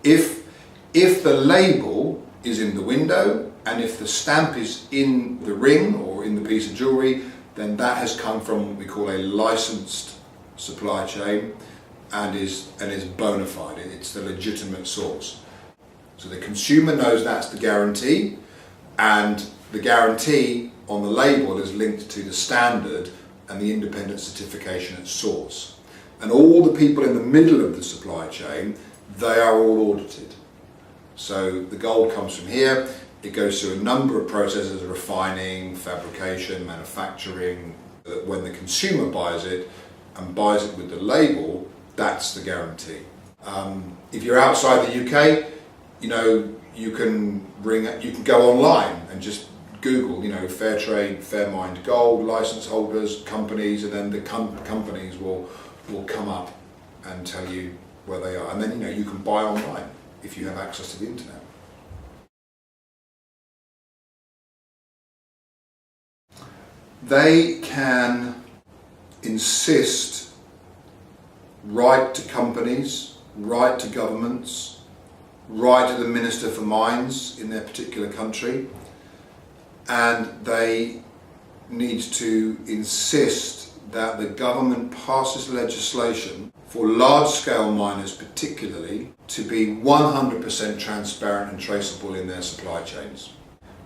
If the label is in the window and if the stamp is in the ring or in the piece of jewellery, then that has come from what we call a licensed supply chain and is bona fide. It's the legitimate source. So the consumer knows that's the guarantee, and the guarantee on the label is linked to the standard and the independent certification at source. And all the people in the middle of the supply chain, they are all audited. So the gold comes from here, it goes through a number of processes, refining, fabrication, manufacturing, that when the consumer buys it and buys it with the label, that's the guarantee. If you're outside the UK, you can go online and just Google, Fairtrade, Fairmined gold, license holders, companies, and then the companies will come up and tell you where they are. And then, you can buy online if you have access to the internet. They can insist right to companies, right to right to the Minister for Mines in their particular country, and they need to insist that the government passes legislation for large-scale miners particularly to be 100% transparent and traceable in their supply chains.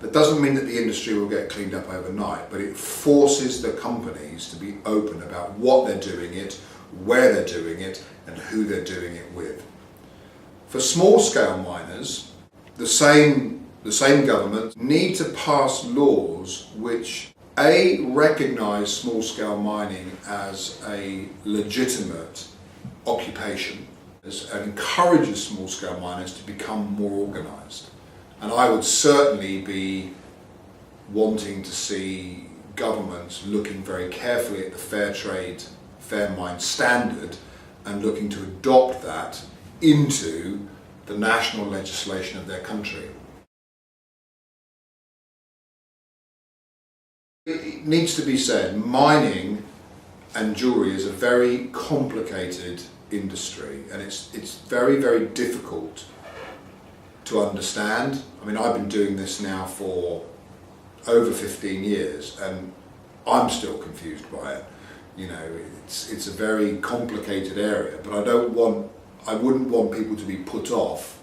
That doesn't mean that the industry will get cleaned up overnight, but it forces the companies to be open about what they're doing it, where they're doing it, and who they're doing it with. For small-scale miners, the same government need to pass laws which recognise small-scale mining as a legitimate occupation and encourages small-scale miners to become more organised. And I would certainly be wanting to see governments looking very carefully at the Fairtrade Fairmined standard and looking to adopt that into the national legislation of their country. It needs to be said, mining and jewellery is a very complicated industry, and it's very, very difficult to understand. I mean, I've been doing this now for over 15 years and I'm still confused by it. It's a very complicated area, but I wouldn't want people to be put off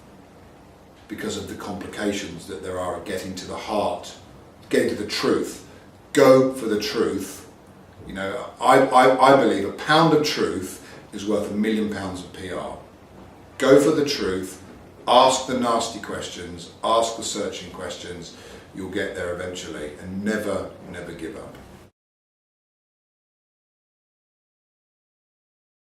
because of the complications that there are getting to the heart, getting to the truth. Go for the truth. I believe a pound of truth is worth £1 million of PR. Go for the truth, ask the nasty questions, ask the searching questions, you'll get there eventually, and never give up.